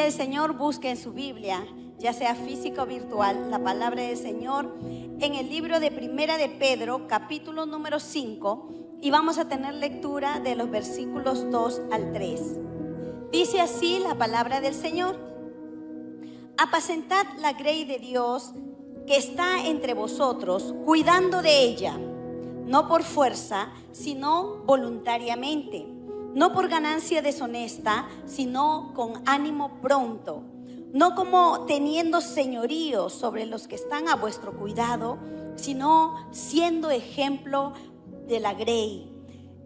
presencia del Señor, busque en su Biblia, ya sea física o virtual, la palabra del Señor en el libro de Primera de Pedro, capítulo número 5, y vamos a tener lectura de los versículos 2 al 3. Dice así la palabra del Señor: apacentad la grey de Dios que está entre vosotros, cuidando de ella, no por fuerza, sino voluntariamente, no por ganancia deshonesta, sino con ánimo pronto, no como teniendo señorío sobre los que están a vuestro cuidado, sino siendo ejemplo de la grey.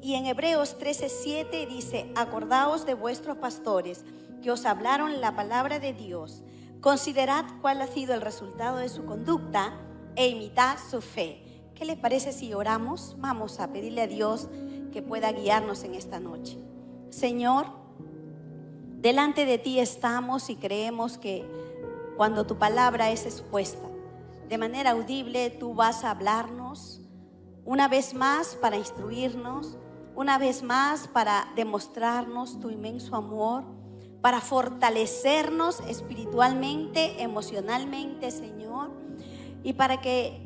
Y en Hebreos 13:7 dice: acordaos de vuestros pastores que os hablaron la palabra de Dios. Considerad cuál ha sido el resultado de su conducta e imitad su fe. ¿Qué les parece si oramos? Vamos a pedirle a Dios que pueda guiarnos en esta noche. Señor, delante de ti estamos y creemos que cuando tu palabra es expuesta de manera audible, tú vas a hablarnos una vez más para instruirnos, una vez más para demostrarnos tu inmenso amor, para fortalecernos espiritualmente, emocionalmente, Señor, y para que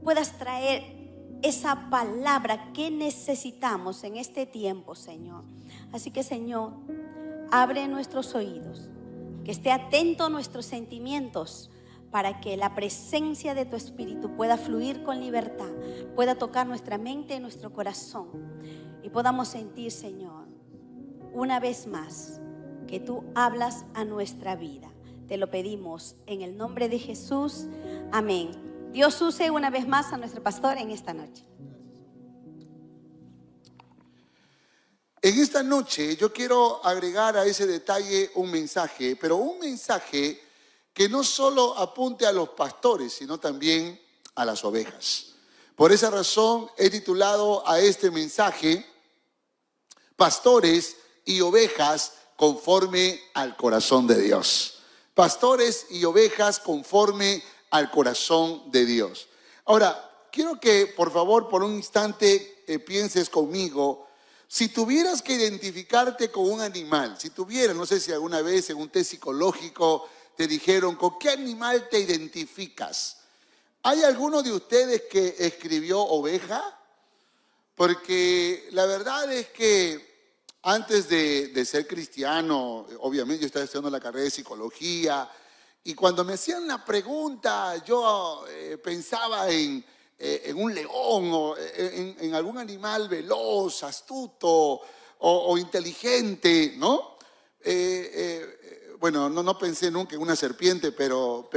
puedas traer esa palabra que necesitamos en este tiempo, Señor. Así que, Señor, abre nuestros oídos, que esté atento a nuestros sentimientos, para que la presencia de tu Espíritu pueda fluir con libertad, pueda tocar nuestra mente y nuestro corazón, y podamos sentir, Señor, una vez más, que tú hablas a nuestra vida. Te lo pedimos en el nombre de Jesús. Amén. Dios use una vez más a nuestro pastor en esta noche. En esta noche yo quiero agregar a ese detalle un mensaje, pero un mensaje que no solo apunte a los pastores, sino también a las ovejas. Por esa razón he titulado a este mensaje: Pastores y ovejas conforme al corazón de Dios. Pastores y ovejas conforme al corazón de Dios. Ahora, quiero que por favor por un instante pienses conmigo. Si tuvieras que identificarte con un animal, si tuvieras, no sé si alguna vez en un test psicológico te dijeron con qué animal te identificas. ¿Hay alguno de ustedes que escribió oveja? Porque la verdad es que antes de ser cristiano, obviamente yo estaba estudiando la carrera de psicología, y cuando me hacían la pregunta, yo pensaba en un león o en algún animal veloz, astuto o inteligente, ¿no? Bueno, no pensé nunca en una serpiente, pero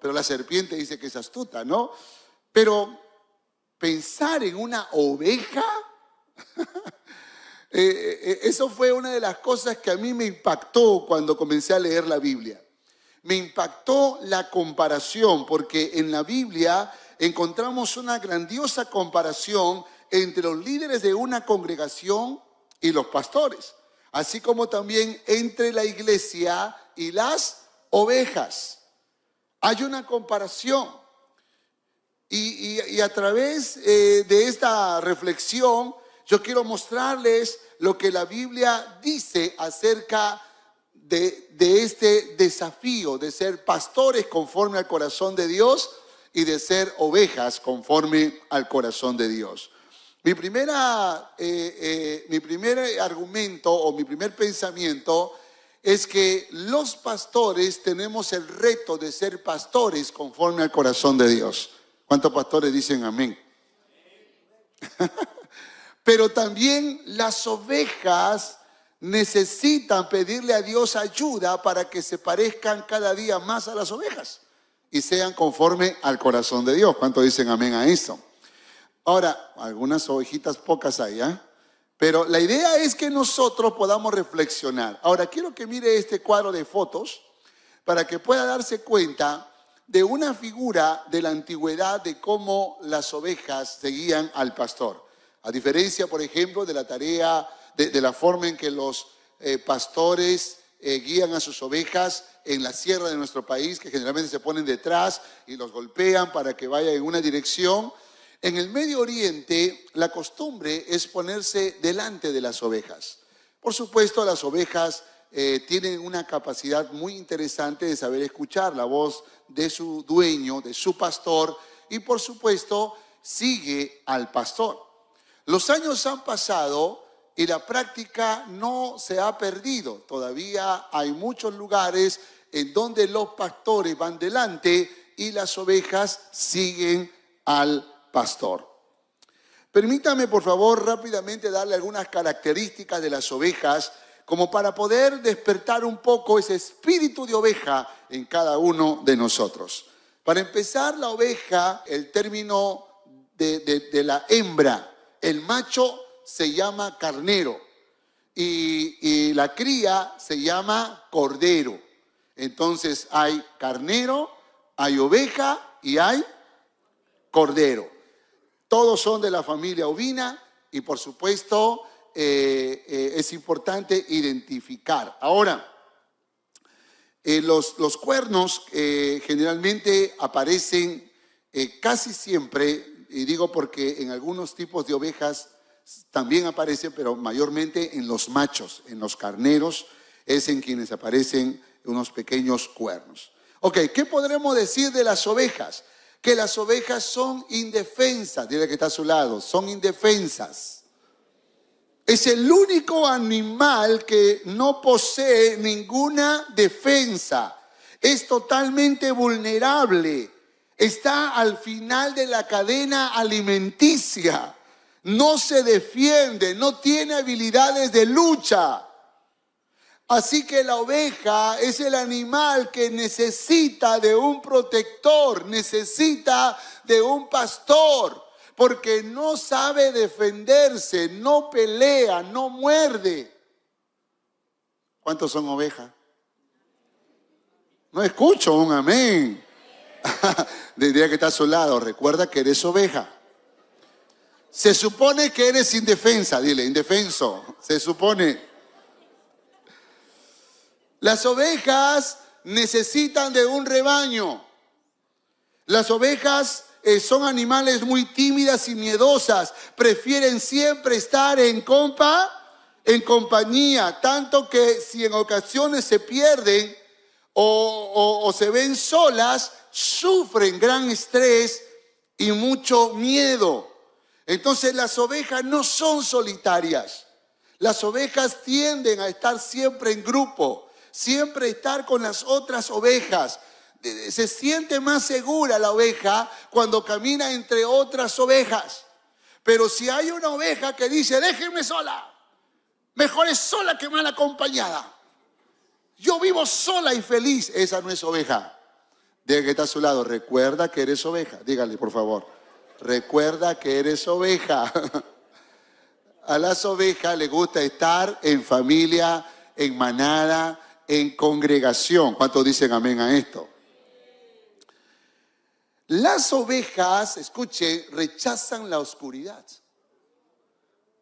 la serpiente dice que es astuta, ¿no? Pero pensar en una oveja, eso fue una de las cosas que a mí me impactó cuando comencé a leer la Biblia. Me impactó la comparación, porque en la Biblia encontramos una grandiosa comparación entre los líderes de una congregación y los pastores, así como también entre la iglesia y las ovejas. Hay una comparación. Y a través de esta reflexión, yo quiero mostrarles lo que la Biblia dice acerca de este desafío de ser pastores conforme al corazón de Dios y de ser ovejas conforme al corazón de Dios. Mi primer argumento o mi primer pensamiento es que los pastores tenemos el reto de ser pastores conforme al corazón de Dios. ¿Cuántos pastores dicen amén? Pero también las ovejas necesitan pedirle a Dios ayuda para que se parezcan cada día más a las ovejas y sean conforme al corazón de Dios. ¿Cuántos dicen amén a eso? Ahora, algunas ovejitas pocas hay, ¿eh? Pero la idea es que nosotros podamos reflexionar. Ahora, quiero que mire este cuadro de fotos para que pueda darse cuenta de una figura de la antigüedad de cómo las ovejas seguían al pastor. A diferencia, por ejemplo, de la tarea, de la forma en que los pastores guían a sus ovejas en la sierra de nuestro país, que generalmente se ponen detrás y los golpean para que vayan en una dirección. En el Medio Oriente, la costumbre es ponerse delante de las ovejas. Por supuesto, las ovejas tienen una capacidad muy interesante de saber escuchar la voz de su dueño, de su pastor, y por supuesto sigue al pastor. Los años han pasado y la práctica no se ha perdido. Todavía hay muchos lugares en donde los pastores van delante y las ovejas siguen al pastor. Permítame, por favor, rápidamente darle algunas características de las ovejas como para poder despertar un poco ese espíritu de oveja en cada uno de nosotros. Para empezar, la oveja, el término de la hembra, el macho se llama carnero y la cría se llama cordero. Entonces hay carnero, hay oveja y hay cordero. Todos son de la familia ovina y por supuesto es importante identificar. Ahora, los cuernos generalmente aparecen casi siempre, y digo porque en algunos tipos de ovejas también aparecen, pero mayormente en los machos, en los carneros, es en quienes aparecen unos pequeños cuernos. Ok, ¿qué podremos decir de las ovejas? Que las ovejas son indefensas. Dile que está a su lado, son indefensas. Es el único animal que no posee ninguna defensa. Es totalmente vulnerable. Está al final de la cadena alimenticia. No se defiende, no tiene habilidades de lucha. Así que la oveja es el animal que necesita de un protector, necesita de un pastor. Porque no sabe defenderse, no pelea, no muerde. ¿Cuántos son ovejas? No escucho un amén. Diría que está a su lado, recuerda que eres oveja. Se supone que eres indefensa, dile, indefenso, se supone. Las ovejas necesitan de un rebaño. Las ovejas son animales muy tímidas y miedosas. Prefieren siempre estar en compañía. Tanto que si en ocasiones se pierden o se ven solas, sufren gran estrés y mucho miedo. Entonces las ovejas no son solitarias. Las ovejas tienden a estar siempre en grupo, siempre estar con las otras ovejas. Se siente más segura la oveja cuando camina entre otras ovejas. Pero si hay una oveja que dice, déjenme sola, mejor es sola que mal acompañada. Yo vivo sola y feliz. Esa no es oveja. Diga que está a su lado, recuerda que eres oveja. Dígale, por favor, recuerda que eres oveja. A las ovejas les gusta estar en familia, en manada, en congregación. ¿Cuántos dicen amén a esto? Las ovejas, escuche, rechazan la oscuridad.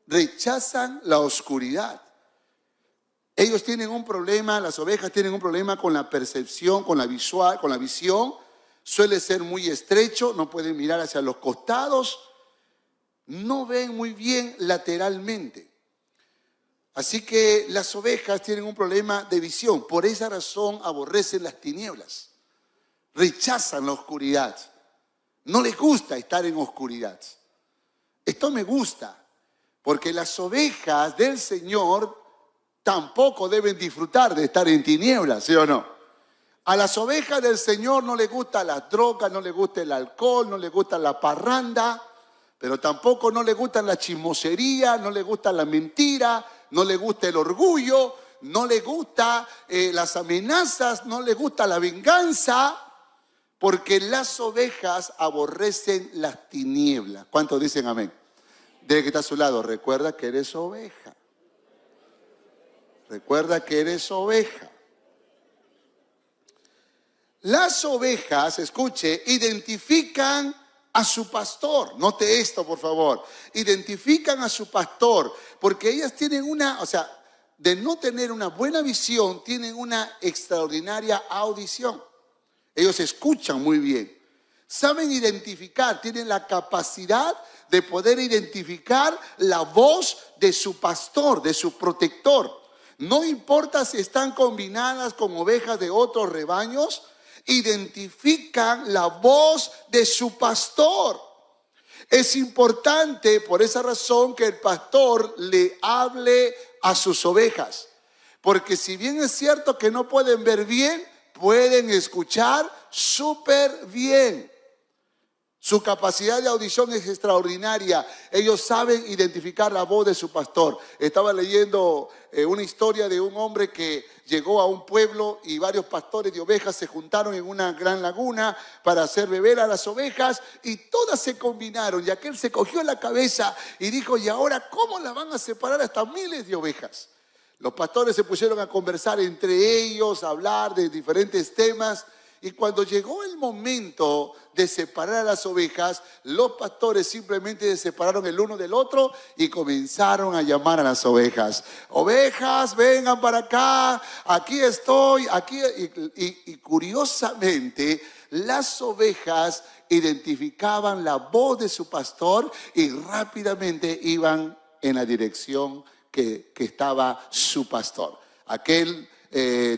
Rechazan la oscuridad. Ellos tienen un problema, las ovejas tienen un problema con la percepción, con la visión. Suele ser muy estrecho, no pueden mirar hacia los costados, no ven muy bien lateralmente. Así que las ovejas tienen un problema de visión. Por esa razón aborrecen las tinieblas. Rechazan la oscuridad. No les gusta estar en oscuridad. Esto me gusta, porque las ovejas del Señor tampoco deben disfrutar de estar en tinieblas, ¿sí o no? A las ovejas del Señor no les gusta las drogas, no les gusta el alcohol, no les gusta la parranda, pero tampoco no les gusta la chismosería, no les gusta la mentira, no les gusta el orgullo, no les gusta las amenazas, no les gusta la venganza. Porque las ovejas aborrecen las tinieblas. ¿Cuántos dicen amén? Dile que está a su lado, recuerda que eres oveja. Recuerda que eres oveja. Las ovejas, escuche, identifican a su pastor. Note esto, por favor. Identifican a su pastor porque ellas tienen de no tener una buena visión, tienen una extraordinaria audición. Ellos escuchan muy bien, saben identificar, tienen la capacidad de poder identificar la voz de su pastor, de su protector. No importa si están combinadas con ovejas de otros rebaños, identifican la voz de su pastor. Es importante por esa razón que el pastor le hable a sus ovejas. Porque si bien es cierto que no pueden ver bien, pueden escuchar súper bien. Su capacidad de audición es extraordinaria. Ellos saben identificar la voz de su pastor. Estaba leyendo una historia de un hombre que llegó a un pueblo y varios pastores de ovejas se juntaron en una gran laguna para hacer beber a las ovejas y todas se combinaron. Y aquel se cogió la cabeza y dijo, ¿y ahora cómo las van a separar hasta miles de ovejas? Los pastores se pusieron a conversar entre ellos, a hablar de diferentes temas. Y cuando llegó el momento de separar a las ovejas, los pastores simplemente se separaron el uno del otro y comenzaron a llamar a las ovejas. Ovejas, vengan para acá, aquí estoy, aquí. Y curiosamente, las ovejas identificaban la voz de su pastor y rápidamente iban en la dirección que estaba su pastor. Aquel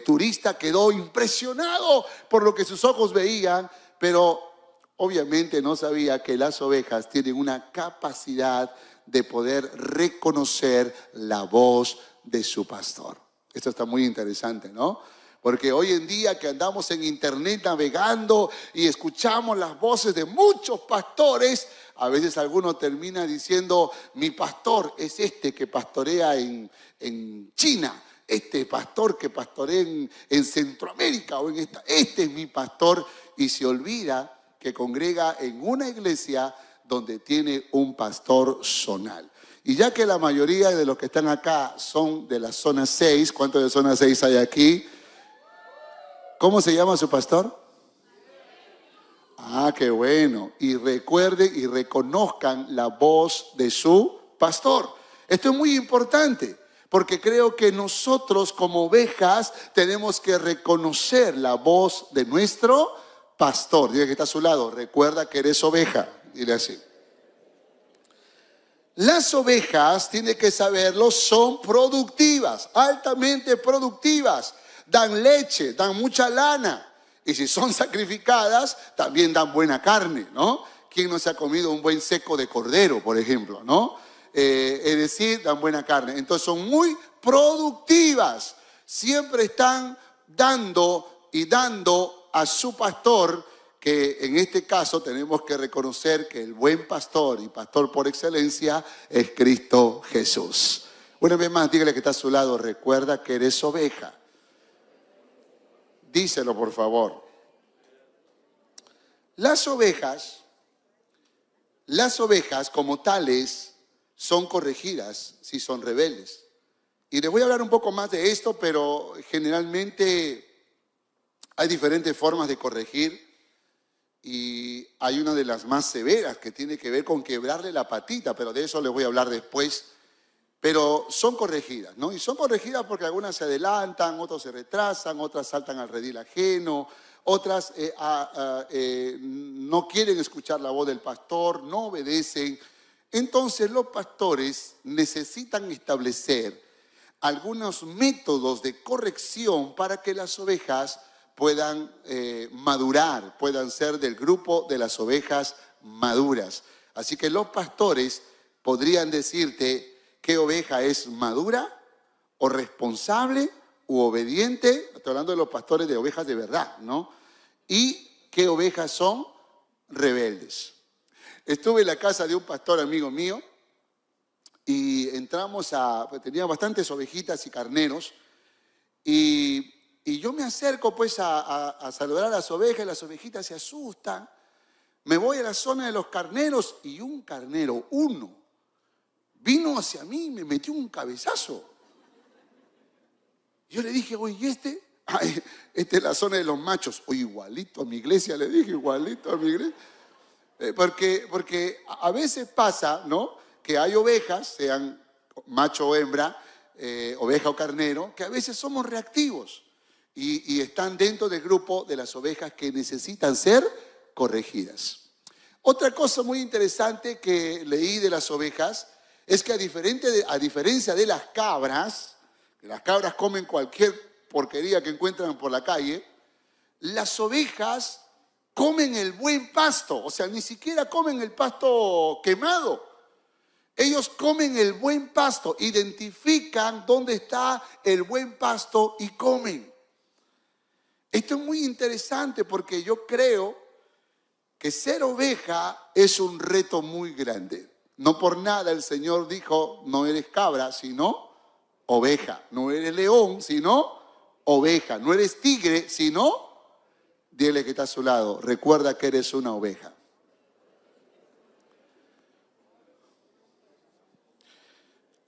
turista quedó impresionado por lo que sus ojos veían, pero obviamente no sabía que las ovejas tienen una capacidad de poder reconocer la voz de su pastor. Esto está muy interesante, ¿no? Porque hoy en día que andamos en internet navegando y escuchamos las voces de muchos pastores, a veces alguno termina diciendo, mi pastor es este que pastorea en China. Este pastor que pastorea en Centroamérica o en este es mi pastor, y se olvida que congrega en una iglesia donde tiene un pastor zonal. Y ya que la mayoría de los que están acá son de la zona 6, ¿cuántos de zona 6 hay aquí? ¿Cómo se llama su pastor? Ah, qué bueno. Y recuerden y reconozcan la voz de su pastor. Esto es muy importante. Porque creo que nosotros como ovejas tenemos que reconocer la voz de nuestro pastor. Diga que está a su lado, recuerda que eres oveja. Dile así. Las ovejas, tiene que saberlo, son productivas, altamente productivas. Dan leche, dan mucha lana. Y si son sacrificadas, también dan buena carne, ¿no? ¿Quién no se ha comido un buen seco de cordero, por ejemplo, no? Es decir, dan buena carne. Entonces son muy productivas. Siempre están dando y dando a su pastor, que en este caso tenemos que reconocer que el buen pastor y pastor por excelencia es Cristo Jesús. Una vez más, dígale que está a su lado, recuerda que eres oveja. Díselo, por favor. Las ovejas como tales son corregidas si son rebeldes. Y les voy a hablar un poco más de esto, pero generalmente hay diferentes formas de corregir y hay una de las más severas que tiene que ver con quebrarle la patita, pero de eso les voy a hablar después. Pero son corregidas, ¿no? Y son corregidas porque algunas se adelantan, otras se retrasan, otras saltan al redil ajeno, otras no quieren escuchar la voz del pastor, no obedecen. Entonces los pastores necesitan establecer algunos métodos de corrección para que las ovejas puedan madurar, puedan ser del grupo de las ovejas maduras. Así que los pastores podrían decirte qué oveja es madura o responsable u obediente. Estoy hablando de los pastores de ovejas de verdad, ¿no? Y qué ovejas son rebeldes. Estuve en la casa de un pastor amigo mío y entramos tenía bastantes ovejitas y carneros y yo me acerco pues a saludar a las ovejas y las ovejitas se asustan. Me voy a la zona de los carneros y un carnero, uno, vino hacia mí y me metió un cabezazo. Yo le dije, oye, ¿este? Ay, esta es la zona de los machos. Oye, igualito a mi iglesia, le dije, igualito a mi iglesia. Porque a veces pasa, ¿no? Que hay ovejas, sean macho o hembra, oveja o carnero, que a veces somos reactivos y están dentro del grupo de las ovejas que necesitan ser corregidas. Otra cosa muy interesante que leí de las ovejas es que a diferencia de las cabras, que las cabras comen cualquier porquería que encuentran por la calle, las ovejas comen el buen pasto, o sea, ni siquiera comen el pasto quemado. Ellos comen el buen pasto, identifican dónde está el buen pasto y comen. Esto es muy interesante porque yo creo que ser oveja es un reto muy grande. No por nada el Señor dijo, no eres cabra, sino oveja. No eres león, sino oveja. No eres tigre, sino, dile que está a su lado, recuerda que eres una oveja.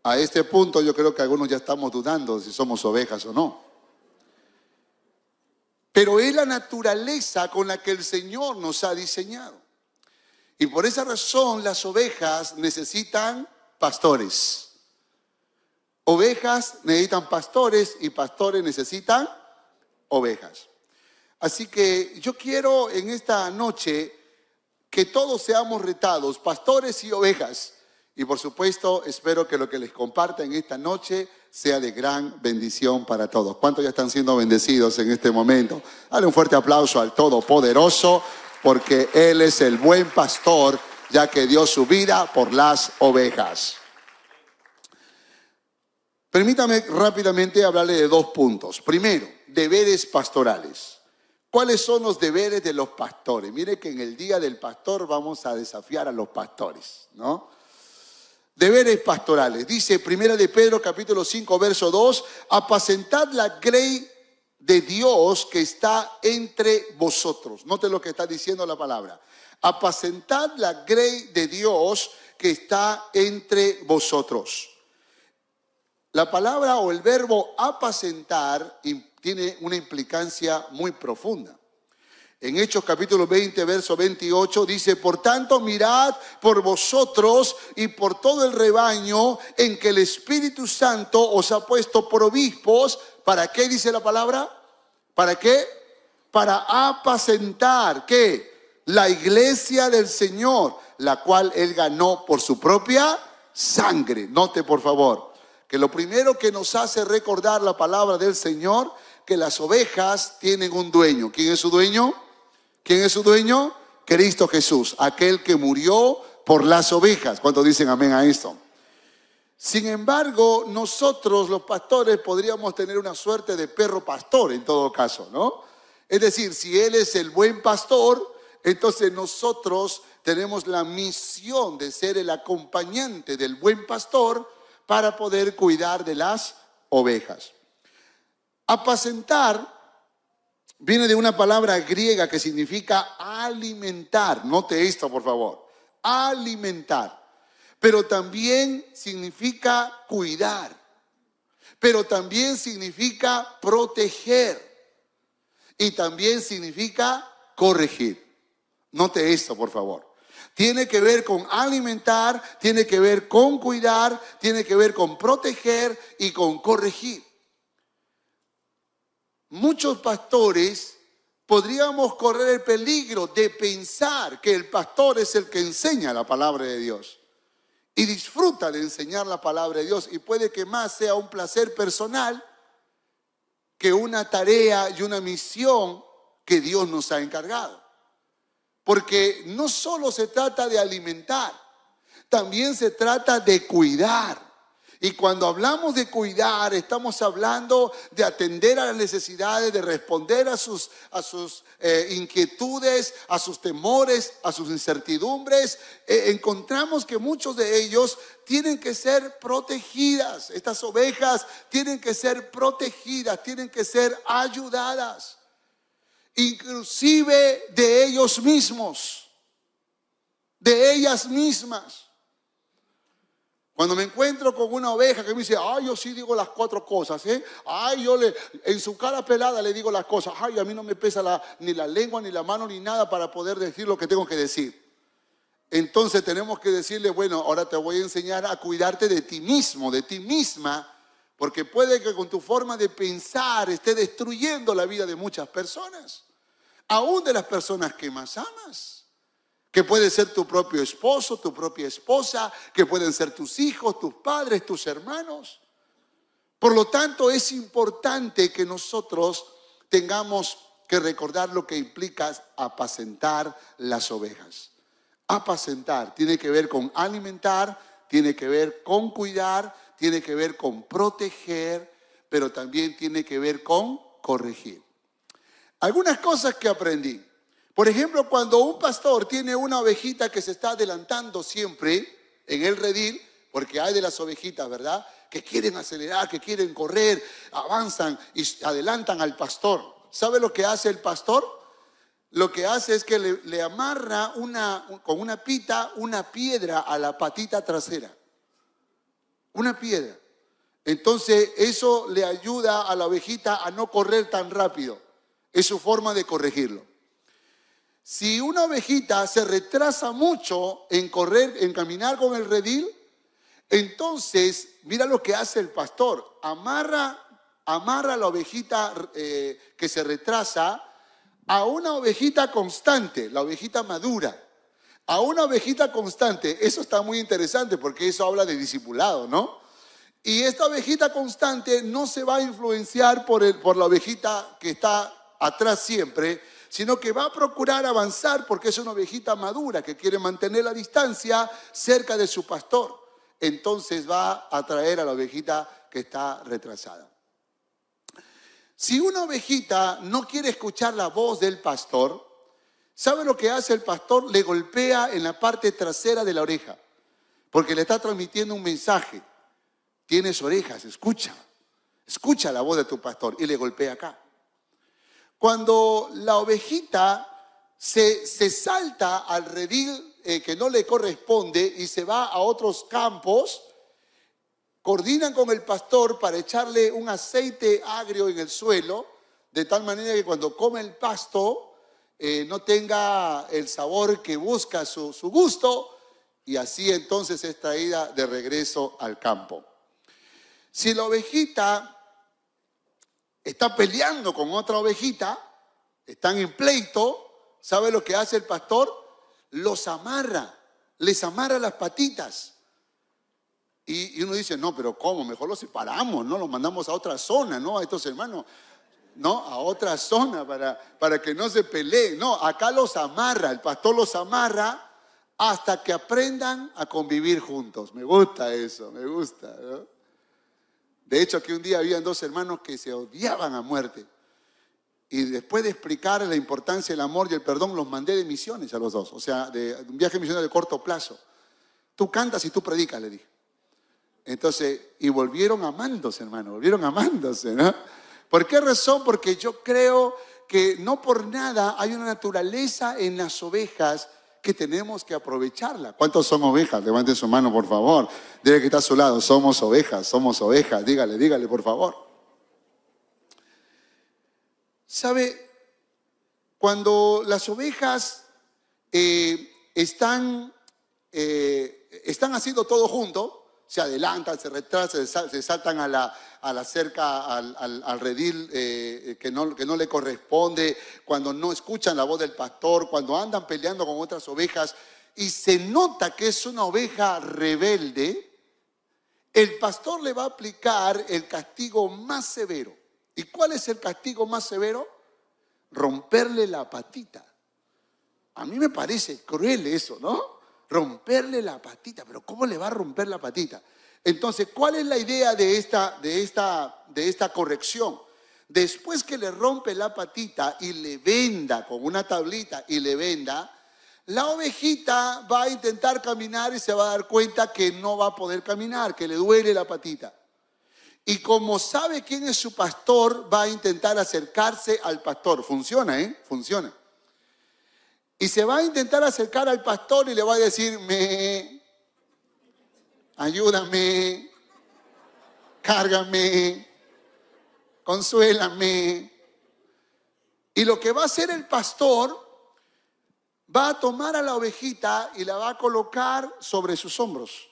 A este punto yo creo que algunos ya estamos dudando si somos ovejas o no. Pero es la naturaleza con la que el Señor nos ha diseñado. Y por esa razón las ovejas necesitan pastores. Ovejas necesitan pastores y pastores necesitan ovejas. Así que yo quiero en esta noche que todos seamos retados, pastores y ovejas. Y por supuesto, espero que lo que les comparta en esta noche sea de gran bendición para todos. ¿Cuántos ya están siendo bendecidos en este momento? Dale un fuerte aplauso al Todopoderoso, porque Él es el buen pastor, ya que dio su vida por las ovejas. Permítame rápidamente hablarle de 2 puntos. Primero, deberes pastorales. ¿Cuáles son los deberes de los pastores? Mire que en el Día del Pastor vamos a desafiar a los pastores, ¿no? Deberes pastorales. Dice 1 de Pedro capítulo 5 verso 2, apacentad la grey de Dios que está entre vosotros. Note lo que está diciendo la palabra. Apacentad la grey de Dios que está entre vosotros. La palabra o el verbo apacentar tiene una implicancia muy profunda. En Hechos capítulo 20, verso 28 dice, por tanto mirad por vosotros y por todo el rebaño en que el Espíritu Santo os ha puesto por obispos. ¿Para qué dice la palabra? ¿Para qué? Para apacentar, ¿qué? La iglesia del Señor, la cual Él ganó por su propia sangre. Note por favor, que lo primero que nos hace recordar la palabra del Señor, que las ovejas tienen un dueño. ¿Quién es su dueño? ¿Quién es su dueño? Cristo Jesús, aquel que murió por las ovejas. ¿Cuántos dicen amén a esto? Sin embargo, nosotros los pastores podríamos tener una suerte de perro pastor en todo caso, ¿no? Es decir, si Él es el buen pastor, entonces nosotros tenemos la misión de ser el acompañante del buen pastor para poder cuidar de las ovejas. Apacentar viene de una palabra griega que significa alimentar. Note esto, por favor. Alimentar. Pero también significa cuidar. Pero también significa proteger. Y también significa corregir. Note esto, por favor. Tiene que ver con alimentar, tiene que ver con cuidar, tiene que ver con proteger y con corregir. Muchos pastores podríamos correr el peligro de pensar que el pastor es el que enseña la palabra de Dios y disfruta de enseñar la palabra de Dios, y puede que más sea un placer personal que una tarea y una misión que Dios nos ha encargado. Porque no solo se trata de alimentar, también se trata de cuidar. Y cuando hablamos de cuidar, estamos hablando de atender a las necesidades, de responder a sus inquietudes, a sus temores, a sus incertidumbres. Encontramos que muchos de ellos tienen que ser protegidas. Estas ovejas tienen que ser protegidas, tienen que ser ayudadas. Inclusive de ellos mismos, de ellas mismas. Cuando me encuentro con una oveja que me dice, ay, yo sí digo las 4 cosas, ay, en su cara pelada le digo las cosas, ay, a mí no me pesa ni la lengua, ni la mano, ni nada para poder decir lo que tengo que decir. Entonces tenemos que decirle, bueno, ahora te voy a enseñar a cuidarte de ti mismo, de ti misma, porque puede que con tu forma de pensar esté destruyendo la vida de muchas personas, aún de las personas que más amas. Que puede ser tu propio esposo, tu propia esposa, que pueden ser tus hijos, tus padres, tus hermanos. Por lo tanto, es importante que nosotros tengamos que recordar lo que implica apacentar las ovejas. Apacentar tiene que ver con alimentar, tiene que ver con cuidar, tiene que ver con proteger, pero también tiene que ver con corregir. Algunas cosas que aprendí. Por ejemplo, cuando un pastor tiene una ovejita que se está adelantando siempre en el redil, porque hay de las ovejitas, ¿verdad?, que quieren acelerar, que quieren correr, avanzan y adelantan al pastor. ¿Sabe lo que hace el pastor? Lo que hace es que le amarra con una pita una piedra a la patita trasera. Una piedra. Entonces eso le ayuda a la ovejita a no correr tan rápido. Es su forma de corregirlo. Si una ovejita se retrasa mucho en correr, en caminar con el redil, entonces mira lo que hace el pastor. Amarra a la ovejita que se retrasa a una ovejita constante, la ovejita madura. A una ovejita constante. Eso está muy interesante porque eso habla de discipulado, ¿no? Y esta ovejita constante no se va a influenciar por la ovejita que está atrás siempre, sino que va a procurar avanzar porque es una ovejita madura que quiere mantener la distancia cerca de su pastor. Entonces va a atraer a la ovejita que está retrasada. Si una ovejita no quiere escuchar la voz del pastor, ¿sabe lo que hace el pastor? Le golpea en la parte trasera de la oreja, porque le está transmitiendo un mensaje. Tienes orejas, escucha la voz de tu pastor, y le golpea acá. Cuando la ovejita se salta al redil que no le corresponde y se va a otros campos, coordinan con el pastor para echarle un aceite agrio en el suelo, de tal manera que cuando come el pasto no tenga el sabor que busca su gusto, y así entonces es traída de regreso al campo. Si la ovejita está peleando con otra ovejita, están en pleito, ¿sabe lo que hace el pastor? Los amarra, les amarra las patitas. Y uno dice, no, pero ¿cómo? Mejor los separamos, ¿no? Los mandamos a otra zona, ¿no? A estos hermanos, ¿no? A otra zona para que no se peleen. No, acá los amarra, el pastor los amarra hasta que aprendan a convivir juntos. Me gusta eso, me gusta, ¿no? De hecho, aquí un día habían dos hermanos que se odiaban a muerte. Y después de explicar la importancia del amor y el perdón, los mandé de misiones a los dos. O sea, de un viaje misionero de corto plazo. Tú cantas y tú predicas, le dije. Entonces, y volvieron amándose, hermano, volvieron amándose, ¿no? ¿Por qué razón? Porque yo creo que no por nada hay una naturaleza en las ovejas que tenemos que aprovecharla. ¿Cuántos son ovejas? Levanten su mano, por favor. Dile que está a su lado, somos ovejas, somos ovejas. Dígale, por favor. ¿Sabe? Cuando las ovejas están haciendo todo junto, se adelantan, se retrasan, se saltan a la cerca, al redil que no le corresponde, cuando no escuchan la voz del pastor, cuando andan peleando con otras ovejas y se nota que es una oveja rebelde, el pastor le va a aplicar el castigo más severo. ¿Y cuál es el castigo más severo? Romperle la patita. A mí me parece cruel eso, ¿no? Romperle la patita, pero ¿cómo le va a romper la patita? Entonces, ¿cuál es la idea de esta corrección? Después que le rompe la patita y le venda con una tablita y le venda, la ovejita va a intentar caminar y se va a dar cuenta que no va a poder caminar, que le duele la patita. Y como sabe quién es su pastor, va a intentar acercarse al pastor. Funciona, funciona. Y se va a intentar acercar al pastor y le va a decir, ayúdame, cárgame, consuélame. Y lo que va a hacer el pastor, va a tomar a la ovejita y la va a colocar sobre sus hombros.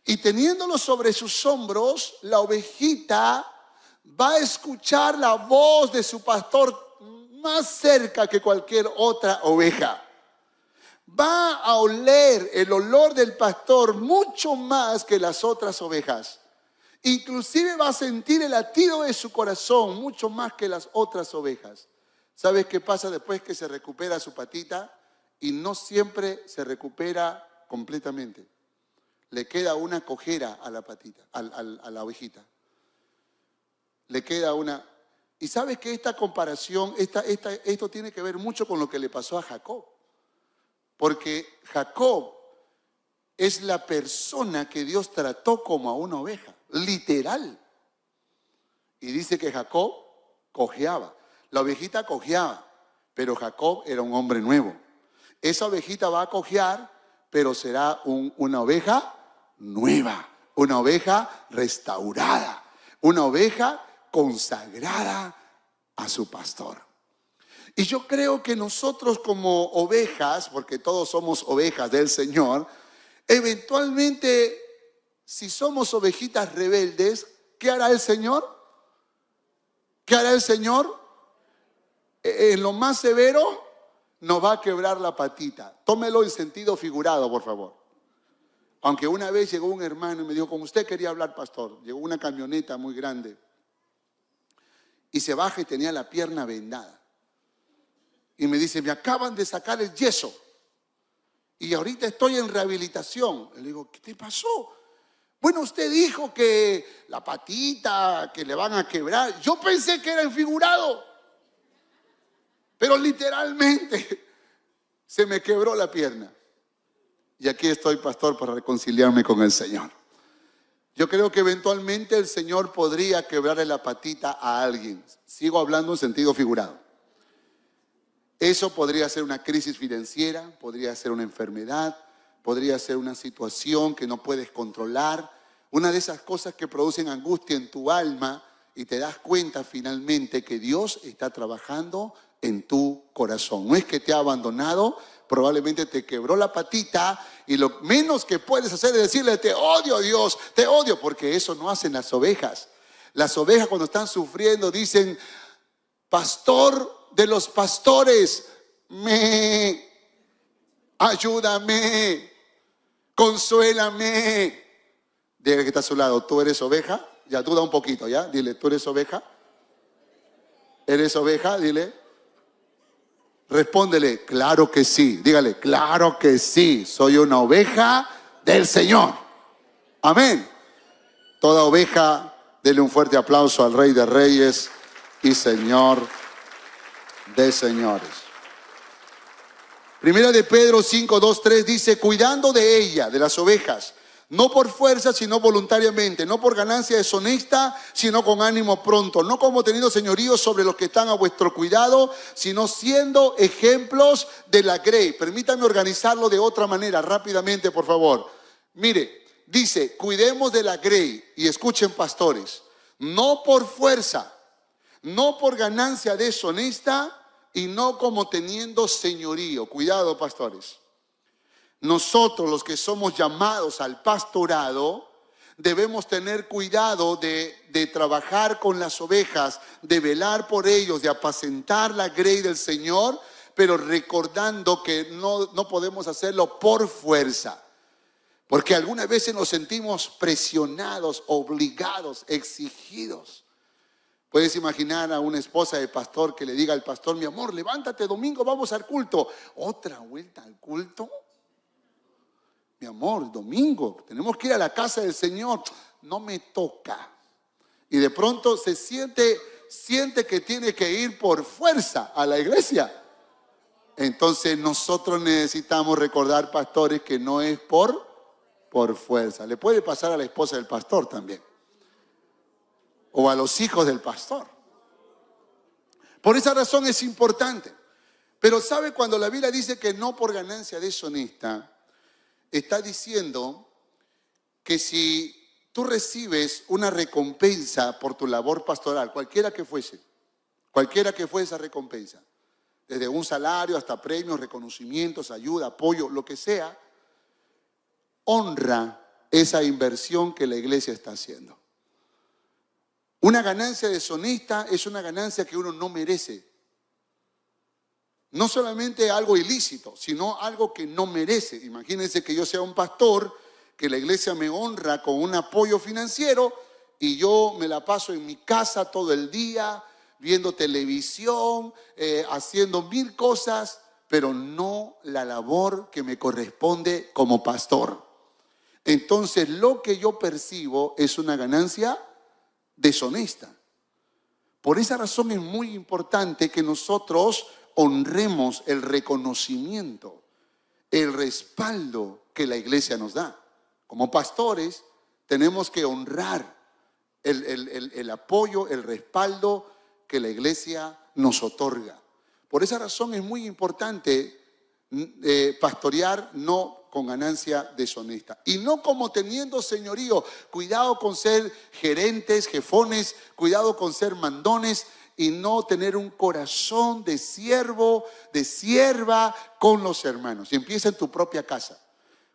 Y teniéndolo sobre sus hombros, la ovejita va a escuchar la voz de su pastor más cerca que cualquier otra oveja. Va a oler el olor del pastor mucho más que las otras ovejas. Inclusive va a sentir el latido de su corazón mucho más que las otras ovejas. ¿Sabes qué pasa después que se recupera su patita? Y no siempre se recupera completamente. Le queda una cojera a la patita, a la ovejita. Le queda una... Y sabes que esta comparación, esto tiene que ver mucho con lo que le pasó a Jacob. Porque Jacob es la persona que Dios trató como a una oveja, literal. Y dice que Jacob cojeaba. La ovejita cojeaba, pero Jacob era un hombre nuevo. Esa ovejita va a cojear, pero será una oveja nueva, una oveja restaurada, una oveja consagrada a su pastor. Y yo creo que nosotros como ovejas, porque todos somos ovejas del Señor, eventualmente, si somos ovejitas rebeldes, ¿qué hará el Señor? ¿Qué hará el Señor? En lo más severo, nos va a quebrar la patita. Tómelo en sentido figurado, por favor. Aunque una vez llegó un hermano y me dijo, con usted quería hablar, pastor. Llegó una camioneta muy grande y se baja y tenía la pierna vendada. Y me dice, me acaban de sacar el yeso y ahorita estoy en rehabilitación. Le digo, ¿qué te pasó? Bueno, usted dijo que la patita, que le van a quebrar. Yo pensé que era en figurado, pero literalmente se me quebró la pierna. Y aquí estoy, pastor, para reconciliarme con el Señor. Yo creo que eventualmente el Señor podría quebrarle la patita a alguien. Sigo hablando en sentido figurado. Eso podría ser una crisis financiera, podría ser una enfermedad, podría ser una situación que no puedes controlar. Una de esas cosas que producen angustia en tu alma y te das cuenta finalmente que Dios está trabajando en tu corazón. No es que te ha abandonado, probablemente te quebró la patita y lo menos que puedes hacer es decirle, te odio, Dios, te odio, porque eso no hacen las ovejas. Las ovejas cuando están sufriendo dicen, pastor de los pastores, ayúdame, consuélame. Dile que está a su lado, ¿tú eres oveja? Ya duda un poquito, ¿ya? Dile, ¿tú eres oveja? ¿Eres oveja? Dile. Respóndele, claro que sí. Dígale, claro que sí. Soy una oveja del Señor. Amén. Toda oveja, dele un fuerte aplauso al Rey de Reyes y Señor de señores. Primera de Pedro 5, 2, 3 dice, cuidando de ella, de las ovejas, no por fuerza, sino voluntariamente, no por ganancia deshonesta, sino con ánimo pronto, no como teniendo señorío sobre los que están a vuestro cuidado, sino siendo ejemplos de la grey. Permítame organizarlo de otra manera, rápidamente, por favor. Mire, dice, cuidemos de la grey, y escuchen, pastores, no por fuerza, no por ganancia deshonesta, y no como teniendo señorío. Cuidado, pastores. Nosotros, los que somos llamados al pastorado, debemos tener cuidado de trabajar con las ovejas, de velar por ellos, de apacentar la grey del Señor, pero recordando que no podemos hacerlo por fuerza. Porque algunas veces nos sentimos presionados, obligados, exigidos. Puedes imaginar a una esposa de pastor que le diga al pastor, mi amor, levántate domingo, vamos al culto. ¿Otra vuelta al culto? Mi amor, domingo, tenemos que ir a la casa del Señor. No me toca. Y de pronto se siente que tiene que ir por fuerza a la iglesia. Entonces nosotros necesitamos recordar, pastores, que no es por fuerza. Le puede pasar a la esposa del pastor también. O a los hijos del pastor. Por esa razón es importante. Pero ¿sabe cuando la Biblia dice que no por ganancia deshonesta? Está diciendo que si tú recibes una recompensa por tu labor pastoral, cualquiera que fuese esa recompensa, desde un salario hasta premios, reconocimientos, ayuda, apoyo, lo que sea, honra esa inversión que la iglesia está haciendo. Una ganancia deshonesta es una ganancia que uno no merece. No solamente algo ilícito, sino algo que no merece. Imagínense que yo sea un pastor, que la iglesia me honra con un apoyo financiero y yo me la paso en mi casa todo el día, viendo televisión, haciendo mil cosas, pero no la labor que me corresponde como pastor. Entonces lo que yo percibo es una ganancia deshonesta. Por esa razón es muy importante que nosotros honremos el reconocimiento, el respaldo que la iglesia nos da. Como pastores tenemos que honrar el apoyo, el respaldo que la iglesia nos otorga. Por esa razón es muy importante pastorear no con ganancia deshonesta y no como teniendo señorío. Cuidado con ser gerentes, jefones, cuidado con ser mandones y no tener un corazón de siervo, de sierva con los hermanos. Y empieza en tu propia casa,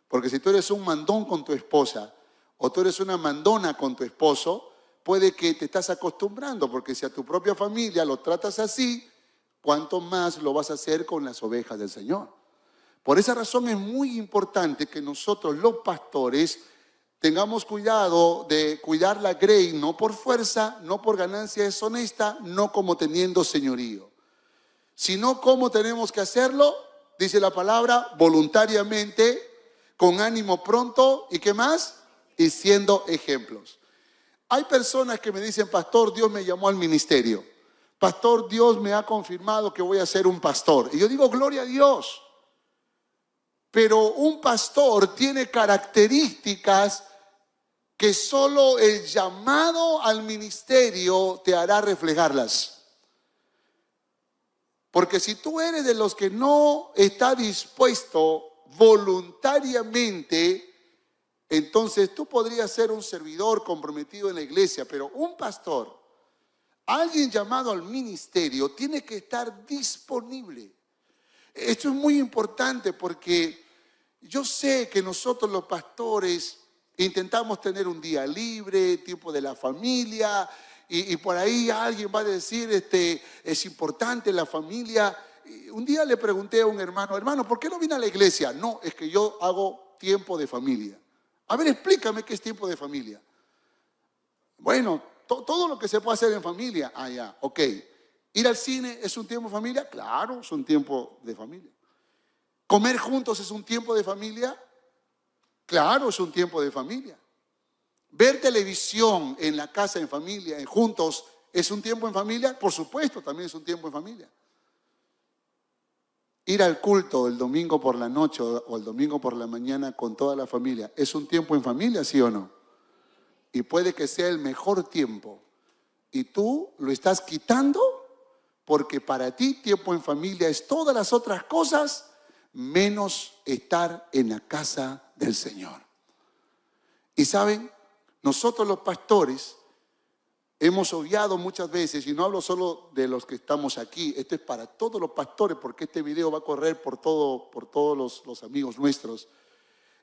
porque si tú eres un mandón con tu esposa o tú eres una mandona con tu esposo, puede que te estás acostumbrando, porque si a tu propia familia lo tratas así, ¿cuánto más lo vas a hacer con las ovejas del Señor? Por esa razón es muy importante que nosotros los pastores tengamos cuidado de cuidar la grey, no por fuerza, no por ganancia deshonesta, no como teniendo señorío, sino como tenemos que hacerlo, dice la palabra, voluntariamente, con ánimo pronto, ¿y qué más? Y siendo ejemplos. Hay personas que me dicen, pastor, Dios me llamó al ministerio. Pastor, Dios me ha confirmado que voy a ser un pastor. Y yo digo, gloria a Dios. Pero un pastor tiene características que solo el llamado al ministerio te hará reflejarlas. Porque si tú eres de los que no está dispuesto voluntariamente, entonces tú podrías ser un servidor comprometido en la iglesia, pero un pastor, alguien llamado al ministerio, tiene que estar disponible. Esto es muy importante porque yo sé que nosotros los pastores intentamos tener un día libre, tiempo de la familia, y por ahí alguien va a decir, es importante la familia. Un día le pregunté a un hermano, ¿por qué no viene a la iglesia? No, es que yo hago tiempo de familia. A ver, explícame qué es tiempo de familia. Bueno, todo lo que se puede hacer en familia. Ah, ya, ok. ¿Ir al cine es un tiempo de familia? Claro, es un tiempo de familia. ¿Comer juntos es un tiempo de familia? Claro, es un tiempo de familia. ¿Ver televisión en la casa en familia, juntos, es un tiempo en familia? Por supuesto, también es un tiempo en familia. Ir al culto el domingo por la noche o el domingo por la mañana con toda la familia, ¿es un tiempo en familia, sí o no? Y puede que sea el mejor tiempo. Y tú lo estás quitando porque para ti tiempo en familia es todas las otras cosas menos estar en la casa del Señor. Y saben, nosotros los pastores hemos obviado muchas veces, y no hablo solo de los que estamos aquí, esto es para todos los pastores, porque este video va a correr por todos los amigos nuestros.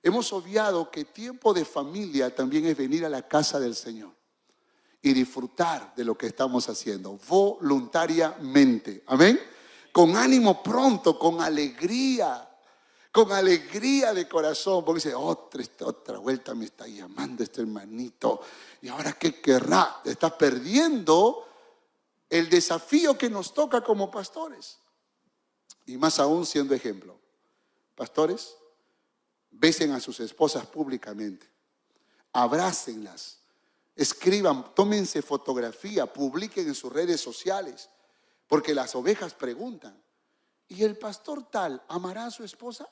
Hemos obviado que tiempo de familia también es venir a la casa del Señor y disfrutar de lo que estamos haciendo voluntariamente. Amén. Con ánimo pronto, con alegría de corazón, porque dice, otra vuelta me está llamando este hermanito, y ahora qué querrá. Estás perdiendo el desafío que nos toca como pastores, y más aún siendo ejemplo. Pastores, besen a sus esposas públicamente, abrácenlas, escriban, tómense fotografía, publiquen en sus redes sociales, porque las ovejas preguntan, ¿y el pastor tal amará a su esposa?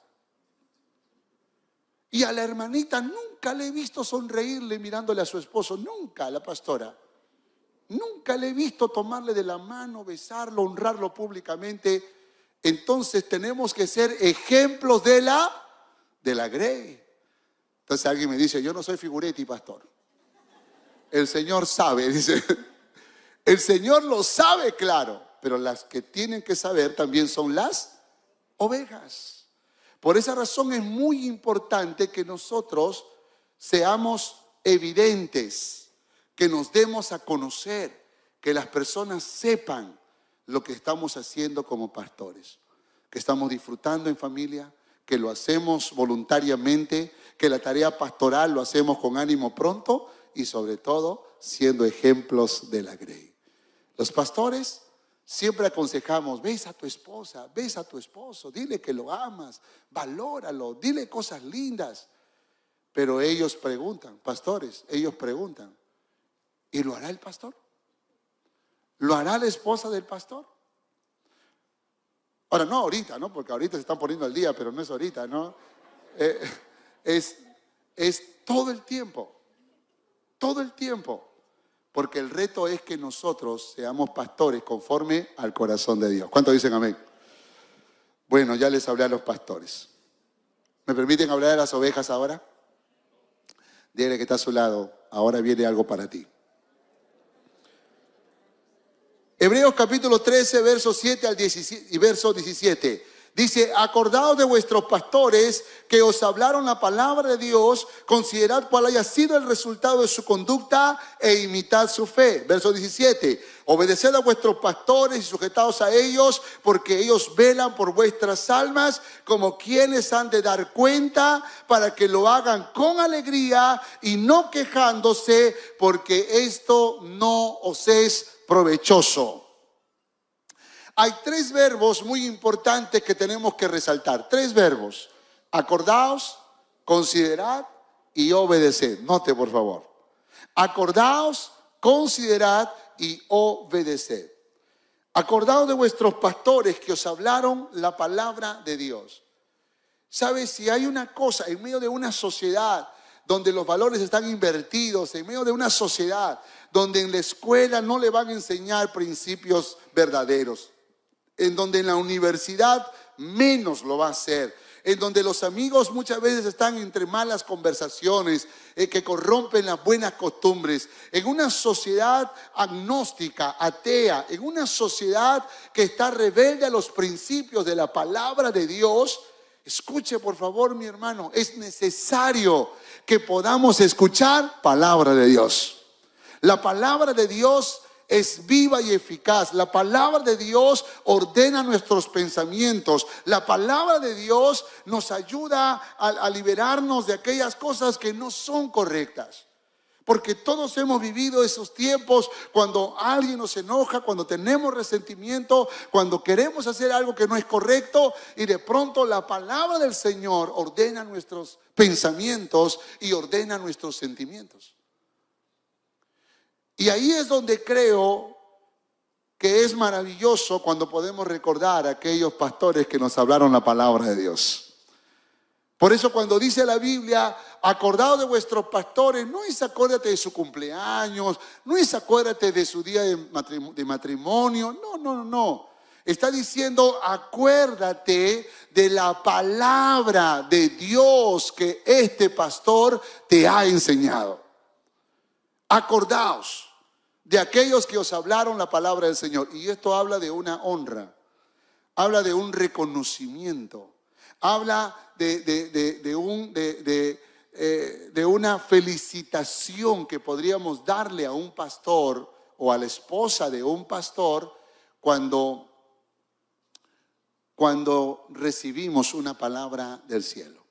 Y a la hermanita nunca le he visto sonreírle mirándole a su esposo, nunca, a la pastora. Nunca le he visto tomarle de la mano, besarlo, honrarlo públicamente. Entonces tenemos que ser ejemplos de la grey. Entonces alguien me dice, yo no soy figuretti, pastor. El Señor sabe, dice. El Señor lo sabe, claro. Pero las que tienen que saber también son las ovejas. Por esa razón es muy importante que nosotros seamos evidentes, que nos demos a conocer, que las personas sepan lo que estamos haciendo como pastores, que estamos disfrutando en familia, que lo hacemos voluntariamente, que la tarea pastoral lo hacemos con ánimo pronto y sobre todo siendo ejemplos de la grey. Los pastores siempre aconsejamos, ves a tu esposa, ves a tu esposo, dile que lo amas, valóralo, dile cosas lindas. Pero ellos preguntan, pastores, ellos preguntan, ¿y lo hará el pastor? ¿Lo hará la esposa del pastor? Ahora, no ahorita, ¿no? Porque ahorita se están poniendo al día, pero no es ahorita, ¿no? Es todo el tiempo, todo el tiempo. Porque el reto es que nosotros seamos pastores conforme al corazón de Dios. ¿Cuántos dicen amén? Bueno, ya les hablé a los pastores. ¿Me permiten hablar de las ovejas ahora? Dile que está a su lado, ahora viene algo para ti. Hebreos capítulo 13, versos 7 al 17 y verso 17. Dice, acordaos de vuestros pastores que os hablaron la palabra de Dios, considerad cuál haya sido el resultado de su conducta e imitad su fe. Verso 17, obedeced a vuestros pastores y sujetaos a ellos, porque ellos velan por vuestras almas como quienes han de dar cuenta, para que lo hagan con alegría y no quejándose, porque esto no os es provechoso. Hay tres verbos muy importantes que tenemos que resaltar. Tres verbos. Acordaos, considerad y obedeced. Note, por favor. Acordaos, considerad y obedeced. Acordaos de vuestros pastores que os hablaron la palabra de Dios. ¿Sabes? Si hay una cosa en medio de una sociedad donde los valores están invertidos, en medio de una sociedad donde en la escuela no le van a enseñar principios verdaderos, en donde en la universidad menos lo va a hacer, en donde los amigos muchas veces están entre malas conversaciones que corrompen las buenas costumbres, en una sociedad agnóstica, atea, en una sociedad que está rebelde a los principios de la palabra de Dios. Escuche por favor, mi hermano, es necesario que podamos escuchar palabra de Dios. La palabra de Dios es viva y eficaz. La palabra de Dios ordena nuestros pensamientos. La palabra de Dios nos ayuda a liberarnos de aquellas cosas que no son correctas. Porque todos hemos vivido esos tiempos cuando alguien nos enoja, cuando tenemos resentimiento, cuando queremos hacer algo que no es correcto y de pronto la palabra del Señor ordena nuestros pensamientos y ordena nuestros sentimientos. Y ahí es donde creo que es maravilloso cuando podemos recordar a aquellos pastores que nos hablaron la palabra de Dios. Por eso cuando dice la Biblia, acordaos de vuestros pastores, no es acuérdate de su cumpleaños, no es acuérdate de su día de matrimonio, no. Está diciendo, acuérdate de la palabra de Dios que este pastor te ha enseñado. Acordaos de aquellos que os hablaron la palabra del Señor. Y esto habla de una honra, habla de un reconocimiento, habla de una felicitación que podríamos darle a un pastor o a la esposa de un pastor cuando recibimos una palabra del cielo.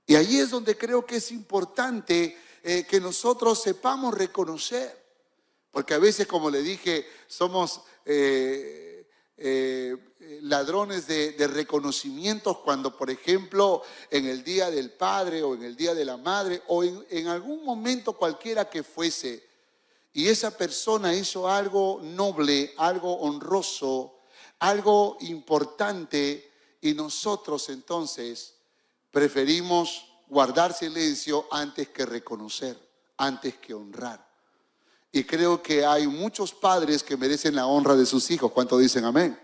Y ahí es donde creo que es importante que nosotros sepamos reconocer, porque a veces, como le dije, somos ladrones de reconocimientos cuando, por ejemplo, en el día del padre o en el día de la madre o en algún momento cualquiera que fuese, y esa persona hizo algo noble, algo honroso, algo importante, y nosotros entonces preferimos guardar silencio antes que reconocer, antes que honrar. Y creo que hay muchos padres que merecen la honra de sus hijos. ¿Cuántos dicen amén?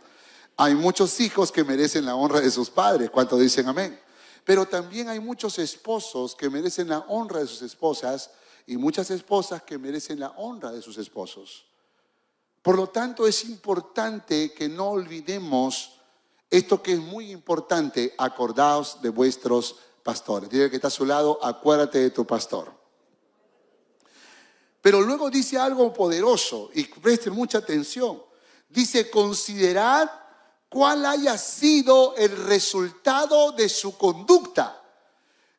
Hay muchos hijos que merecen la honra de sus padres. ¿Cuántos dicen amén? Pero también hay muchos esposos que merecen la honra de sus esposas y muchas esposas que merecen la honra de sus esposos. Por lo tanto, es importante que no olvidemos esto que es muy importante. Acordaos de vuestros pastores. Dile que está a su lado, acuérdate de tu pastor. Pero luego dice algo poderoso y presten mucha atención. Dice, considerad cuál haya sido el resultado de su conducta.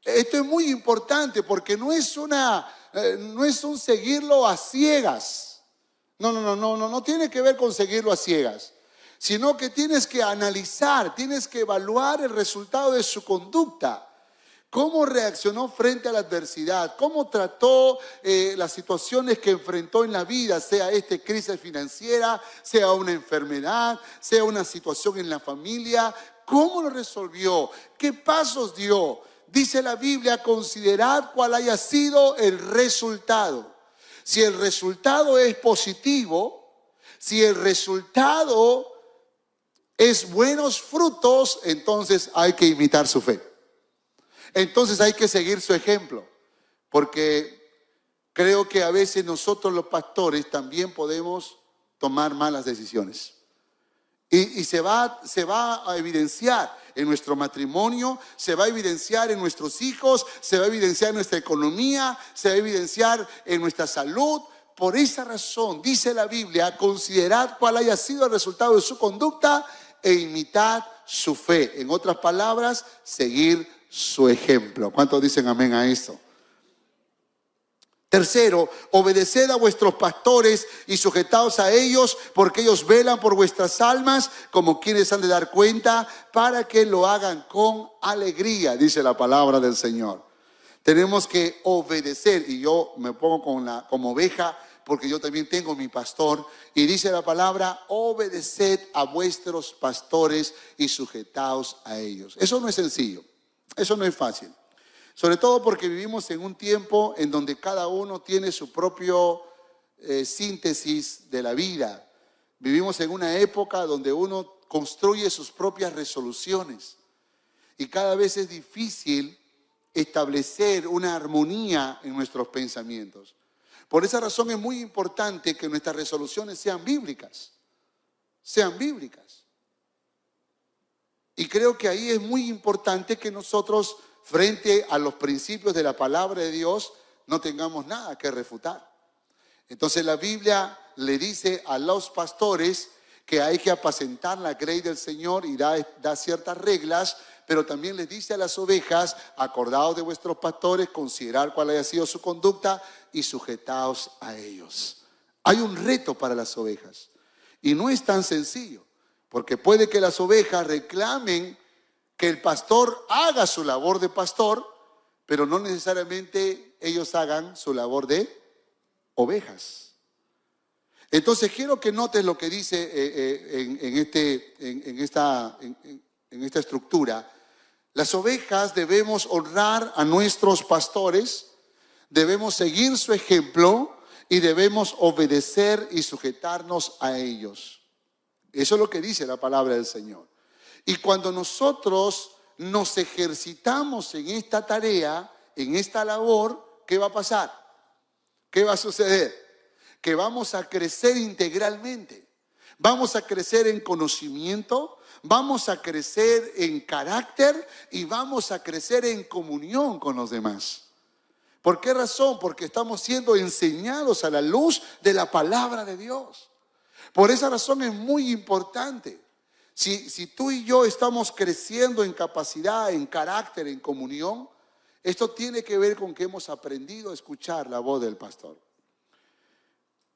Esto es muy importante porque no es una no es un seguirlo a ciegas. No tiene que ver con seguirlo a ciegas, sino que tienes que analizar, tienes que evaluar el resultado de su conducta. ¿Cómo reaccionó frente a la adversidad? ¿Cómo trató las situaciones que enfrentó en la vida? Sea crisis financiera, sea una enfermedad, sea una situación en la familia. ¿Cómo lo resolvió? ¿Qué pasos dio? Dice la Biblia, considerad cuál haya sido el resultado. Si el resultado es positivo, si el resultado es buenos frutos, entonces hay que imitar su fe. Entonces hay que seguir su ejemplo, porque creo que a veces nosotros los pastores también podemos tomar malas decisiones. Y se va a evidenciar en nuestro matrimonio, se va a evidenciar en nuestros hijos, se va a evidenciar en nuestra economía, se va a evidenciar en nuestra salud. Por esa razón, dice la Biblia, considerad cuál haya sido el resultado de su conducta e imitad su fe. En otras palabras, seguir su ejemplo. ¿Cuántos dicen amén a esto? Tercero, obedeced a vuestros pastores y sujetaos a ellos, porque ellos velan por vuestras almas como quienes han de dar cuenta, para que lo hagan con alegría, dice la palabra del Señor. Tenemos que obedecer, y yo me pongo como oveja, porque yo también tengo mi pastor, y dice la palabra, obedeced a vuestros pastores y sujetaos a ellos. Eso no es sencillo, eso no es fácil. Sobre todo porque vivimos en un tiempo en donde cada uno tiene su propio síntesis de la vida. Vivimos en una época donde uno construye sus propias resoluciones y cada vez es difícil establecer una armonía en nuestros pensamientos. Por esa razón es muy importante que nuestras resoluciones sean bíblicas. Sean bíblicas. Y creo que ahí es muy importante que nosotros, frente a los principios de la palabra de Dios, no tengamos nada que refutar. Entonces la Biblia le dice a los pastores que hay que apacentar la grey del Señor y da ciertas reglas, pero también les dice a las ovejas, acordaos de vuestros pastores, considerar cuál haya sido su conducta y sujetaos a ellos. Hay un reto para las ovejas y no es tan sencillo, porque puede que las ovejas reclamen que el pastor haga su labor de pastor, pero no necesariamente ellos hagan su labor de ovejas. Entonces quiero que notes lo que dice en esta estructura. Las ovejas debemos honrar a nuestros pastores, debemos seguir su ejemplo y debemos obedecer y sujetarnos a ellos. Eso es lo que dice la palabra del Señor. Y cuando nosotros nos ejercitamos en esta tarea, en esta labor, ¿qué va a pasar? ¿Qué va a suceder? Que vamos a crecer integralmente. Vamos a crecer en conocimiento, vamos a crecer en carácter y vamos a crecer en comunión con los demás. ¿Por qué razón? Porque estamos siendo enseñados a la luz de la palabra de Dios. Por esa razón es muy importante. Si tú y yo estamos creciendo en capacidad, en carácter, en comunión, esto tiene que ver con que hemos aprendido a escuchar la voz del pastor.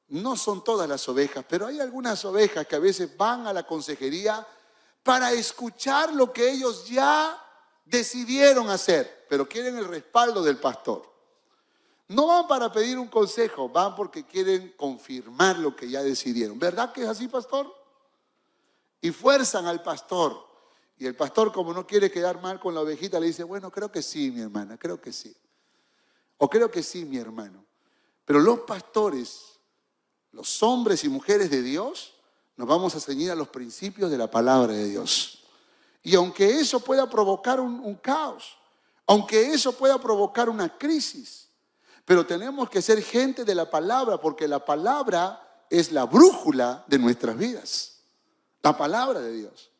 No son todas las ovejas, pero hay algunas ovejas que a veces van a la consejería para escuchar lo que ellos ya decidieron hacer, pero quieren el respaldo del pastor. No van para pedir un consejo, van porque quieren confirmar lo que ya decidieron. ¿Verdad que es así, pastor? Y fuerzan al pastor. Y el pastor, como no quiere quedar mal con la ovejita, le dice, bueno, creo que sí, mi hermana, creo que sí. O creo que sí, mi hermano. Pero los pastores, los hombres y mujeres de Dios, nos vamos a ceñir a los principios de la palabra de Dios. Y aunque eso pueda provocar un caos, aunque eso pueda provocar una crisis, pero tenemos que ser gente de la palabra, porque la palabra es la brújula de nuestras vidas. La palabra de Dios.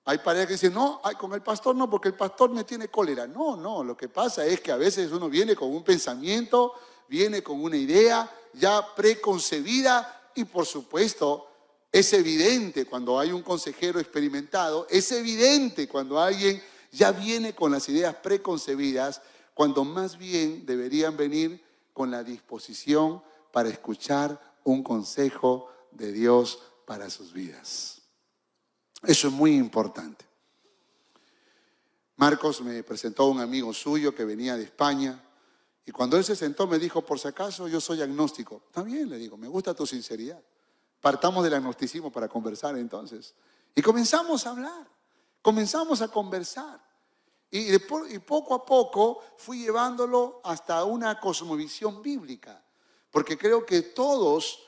Hay parejas que dicen, no, con el pastor no, porque el pastor me tiene cólera. No, lo que pasa es que a veces uno viene con un pensamiento, viene con una idea ya preconcebida y por supuesto es evidente cuando hay un consejero experimentado, es evidente cuando alguien ya viene con las ideas preconcebidas, cuando más bien deberían venir con la disposición para escuchar un consejo de Dios para sus vidas. Eso es muy importante. Marcos me presentó a un amigo suyo que venía de España, y cuando él se sentó me dijo, por si acaso yo soy agnóstico. Está bien, le digo, me gusta tu sinceridad. Partamos del agnosticismo para conversar entonces. Y comenzamos a hablar, comenzamos a conversar. Y poco a poco fui llevándolo hasta una cosmovisión bíblica. Porque creo que todos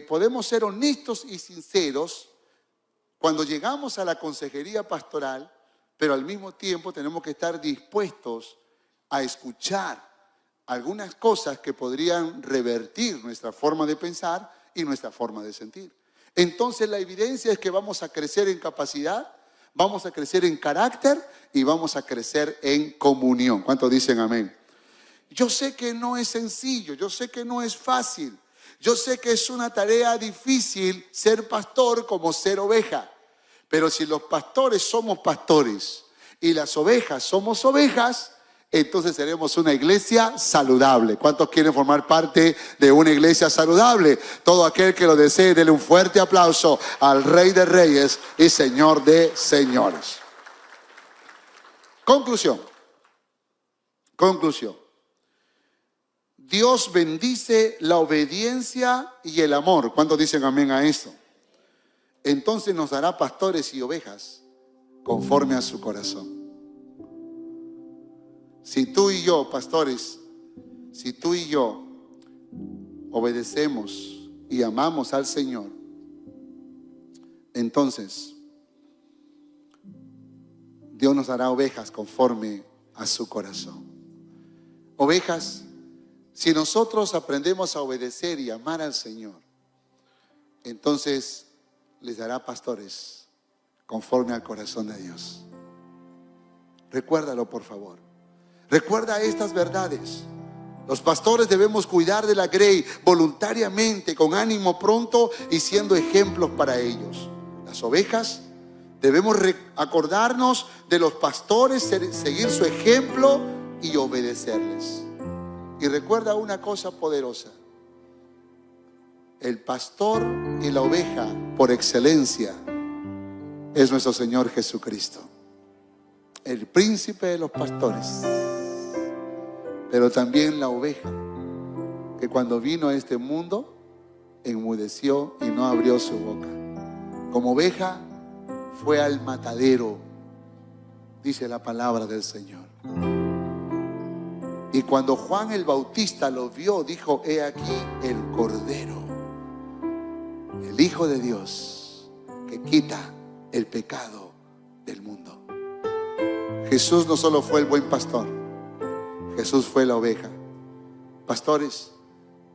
podemos ser honestos y sinceros cuando llegamos a la consejería pastoral, pero al mismo tiempo tenemos que estar dispuestos a escuchar algunas cosas que podrían revertir nuestra forma de pensar y nuestra forma de sentir. Entonces la evidencia es que vamos a crecer en capacidad, vamos a crecer en carácter y vamos a crecer en comunión. ¿Cuántos dicen amén? Yo sé que no es sencillo, yo sé que no es fácil, yo sé que es una tarea difícil ser pastor como ser oveja. Pero si los pastores somos pastores y las ovejas somos ovejas, entonces seremos una iglesia saludable. ¿Cuántos quieren formar parte de una iglesia saludable? Todo aquel que lo desee, dele un fuerte aplauso al Rey de Reyes y Señor de Señores. Conclusión. Dios bendice la obediencia y el amor. ¿Cuántos dicen amén a esto? Entonces nos dará pastores y ovejas conforme a su corazón. Si tú y yo, pastores, si tú y yo obedecemos y amamos al Señor, entonces Dios nos dará ovejas conforme a su corazón. Ovejas, si nosotros aprendemos a obedecer y amar al Señor, entonces les dará pastores conforme al corazón de Dios. Recuérdalo, por favor. Recuerda estas verdades. Los pastores debemos cuidar de la grey voluntariamente, con ánimo pronto y siendo ejemplos para ellos. Las ovejas debemos acordarnos de los pastores, seguir su ejemplo y obedecerles. Y recuerda una cosa poderosa: el pastor y la oveja por excelencia es nuestro Señor Jesucristo, el príncipe de los pastores. Pero también la oveja, que cuando vino a este mundo enmudeció y no abrió su boca. Como oveja fue al matadero, dice la palabra del Señor. Y cuando Juan el Bautista lo vio, dijo: he aquí el Cordero, el Hijo de Dios, que quita el pecado del mundo. Jesús no solo fue el buen pastor, Jesús fue la oveja. Pastores,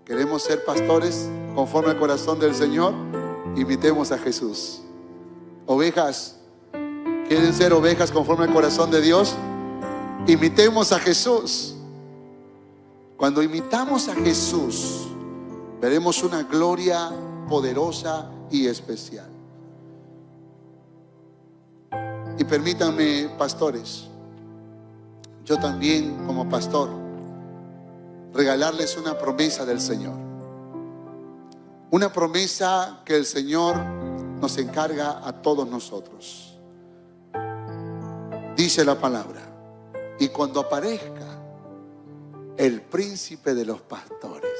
¿queremos ser pastores conforme al corazón del Señor? Imitemos a Jesús. Ovejas, ¿quieren ser ovejas conforme al corazón de Dios? Imitemos a Jesús. Cuando imitamos a Jesús, veremos una gloria poderosa y especial. Y permítanme, pastores, yo también como pastor, regalarles una promesa del Señor. Una promesa que el Señor nos encarga a todos nosotros. Dice la palabra: y cuando aparezca el príncipe de los pastores.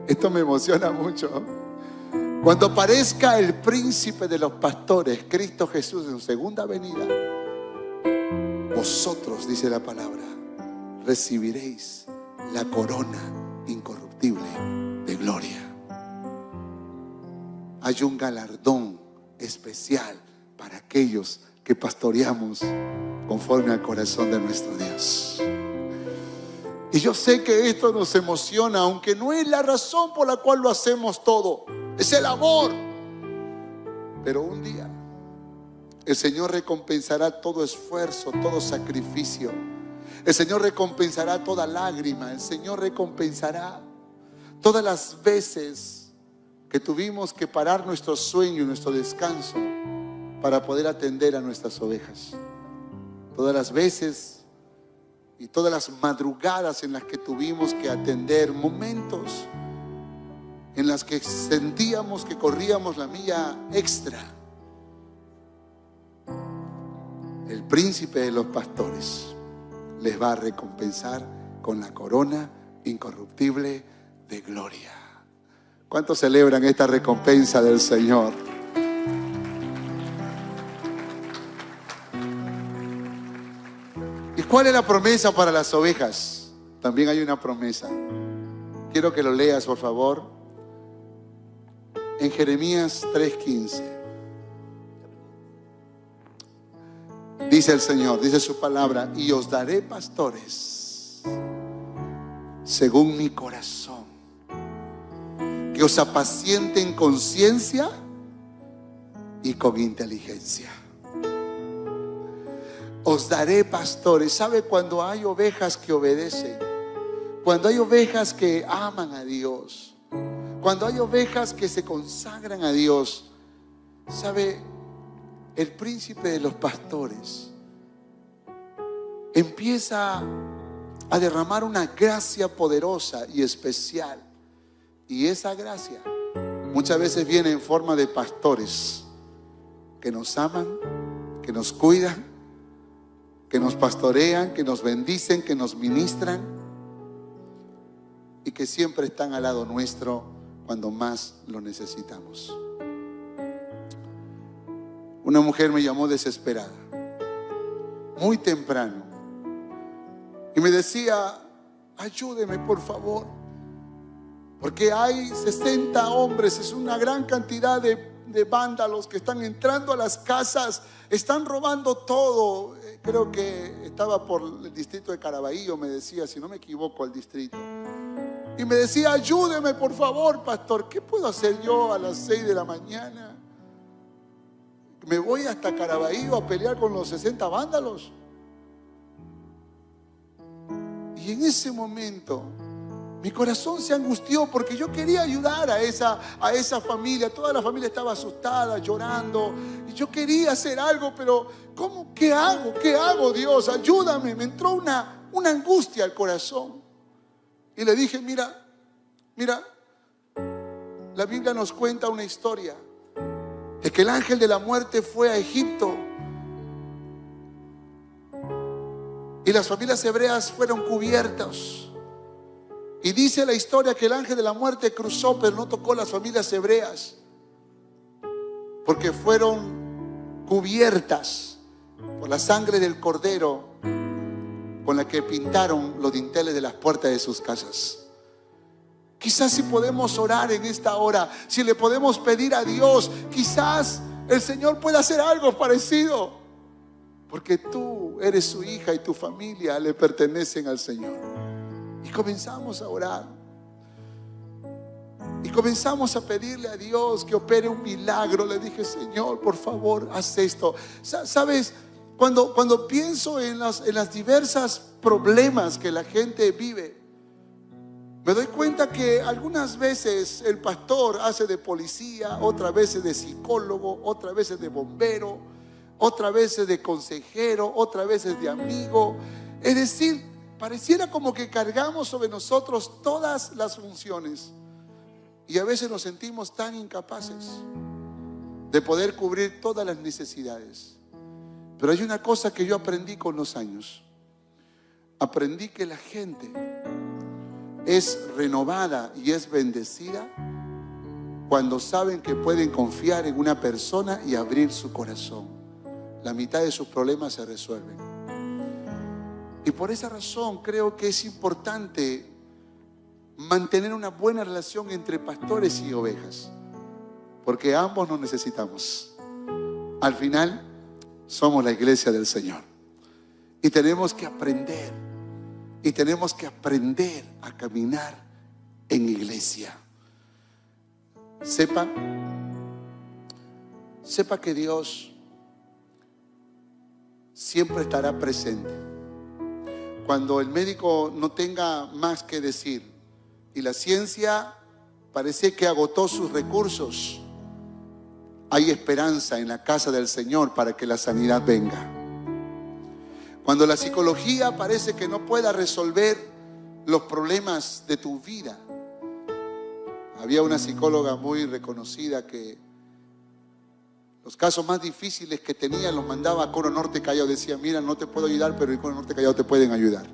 Esto me emociona mucho. Cuando aparezca el príncipe de los pastores, Cristo Jesús, en su segunda venida, vosotros, dice la palabra, recibiréis la corona incorruptible de gloria. Hay un galardón especial para aquellos que pastoreamos conforme al corazón de nuestro Dios. Y yo sé que esto nos emociona, aunque no es la razón por la cual lo hacemos todo. Es el amor. Pero un día el Señor recompensará todo esfuerzo, todo sacrificio. El Señor recompensará toda lágrima. El Señor recompensará todas las veces que tuvimos que parar nuestro sueño y nuestro descanso para poder atender a nuestras ovejas. Todas las veces y todas las madrugadas en las que tuvimos que atender, momentos en las que sentíamos que corríamos la milla extra. El príncipe de los pastores les va a recompensar con la corona incorruptible de gloria. ¿Cuántos celebran esta recompensa del Señor? ¿Y cuál es la promesa para las ovejas? También hay una promesa. Quiero que lo leas, por favor. En Jeremías 3:15. Dice el Señor, dice su palabra: y os daré pastores según mi corazón, que os apacienten con ciencia y con inteligencia. Os daré pastores. ¿Sabe? Cuando hay ovejas que obedecen, cuando hay ovejas que aman a Dios, cuando hay ovejas que se consagran a Dios, ¿sabe? El príncipe de los pastores empieza a derramar una gracia poderosa y especial. Y esa gracia muchas veces viene en forma de pastores que nos aman, que nos cuidan, que nos pastorean, que nos bendicen, que nos ministran y que siempre están al lado nuestro cuando más lo necesitamos. Una mujer me llamó desesperada, muy temprano, y me decía: ayúdeme por favor, porque hay 60 hombres, es una gran cantidad de vándalos que están entrando a las casas, están robando todo. Creo que estaba por el distrito de Caraballo, me decía, si no me equivoco, el distrito. Y me decía: ayúdeme por favor, pastor. ¿Qué puedo hacer yo a las 6 de la mañana? ¿Me voy hasta Caraballo a pelear con los 60 vándalos? Y en ese momento mi corazón se angustió, porque yo quería ayudar a esa familia. Toda la familia estaba asustada, llorando, y yo quería hacer algo, pero ¿cómo? ¿Qué hago? ¿Qué hago, Dios? Ayúdame. Me entró una angustia al corazón. Y le dije: mira, la Biblia nos cuenta una historia de que el ángel de la muerte fue a Egipto y las familias hebreas fueron cubiertas. Y dice la historia que el ángel de la muerte cruzó, pero no tocó las familias hebreas, porque fueron cubiertas por la sangre del cordero con la que pintaron los dinteles de las puertas de sus casas. Quizás si podemos orar en esta hora, si le podemos pedir a Dios, quizás el Señor pueda hacer algo parecido, porque tú eres su hija y tu familia le pertenecen al Señor. Y comenzamos a orar y comenzamos a pedirle a Dios que opere un milagro. Le dije: Señor, por favor, haz esto. ¿Sabes? Cuando pienso en las diversas problemas que la gente vive, me doy cuenta que algunas veces el pastor hace de policía, otras veces de psicólogo, otras veces de bombero, otras veces de consejero, otras veces de amigo. Es decir, pareciera como que cargamos sobre nosotros todas las funciones, y a veces nos sentimos tan incapaces de poder cubrir todas las necesidades. Pero hay una cosa que yo aprendí con los años. Aprendí que la gente es renovada y es bendecida cuando saben que pueden confiar en una persona y abrir su corazón. La mitad de sus problemas se resuelven. Y por esa razón creo que es importante mantener una buena relación entre pastores y ovejas, porque ambos nos necesitamos. Al final somos la iglesia del Señor, y tenemos que aprender a caminar en iglesia. Sepa que Dios siempre estará presente. Cuando el médico no tenga más que decir y la ciencia parece que agotó sus recursos, hay esperanza en la casa del Señor para que la sanidad venga. Cuando la psicología parece que no pueda resolver los problemas de tu vida. Había una psicóloga muy reconocida que los casos más difíciles que tenía los mandaba a Cono Norte Callao. Decía, mira, no te puedo ayudar, pero en Cono Norte Callao te pueden ayudar.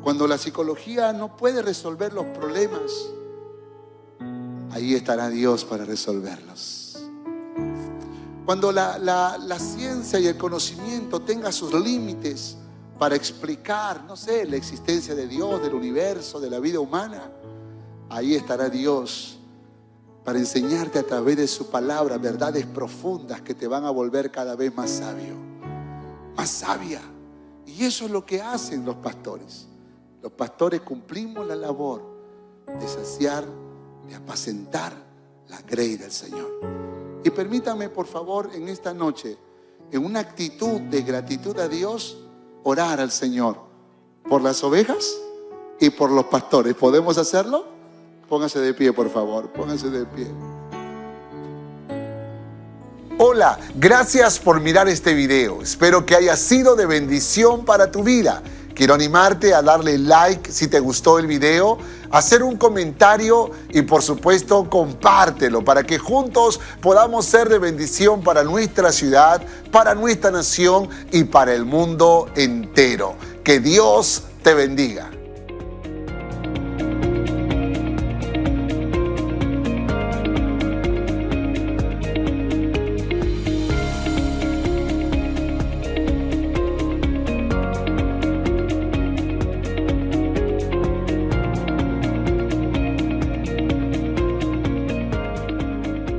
Cuando la psicología no puede resolver los problemas, ahí estará Dios para resolverlos. Cuando la ciencia y el conocimiento tenga sus límites para explicar, no sé, la existencia de Dios, del universo, de la vida humana, ahí estará Dios para enseñarte a través de su palabra verdades profundas que te van a volver cada vez más sabio, más sabia. Y eso es lo que hacen los pastores. Los pastores cumplimos la labor de saciar, de apacentar la grey del Señor. Y permítame, por favor, en esta noche, en una actitud de gratitud a Dios, orar al Señor por las ovejas y por los pastores. ¿Podemos hacerlo? Póngase de pie, por favor, póngase de pie. Hola, gracias por mirar este video. Espero que haya sido de bendición para tu vida. Quiero animarte a darle like si te gustó el video, hacer un comentario y por supuesto compártelo para que juntos podamos ser de bendición para nuestra ciudad, para nuestra nación y para el mundo entero. Que Dios te bendiga.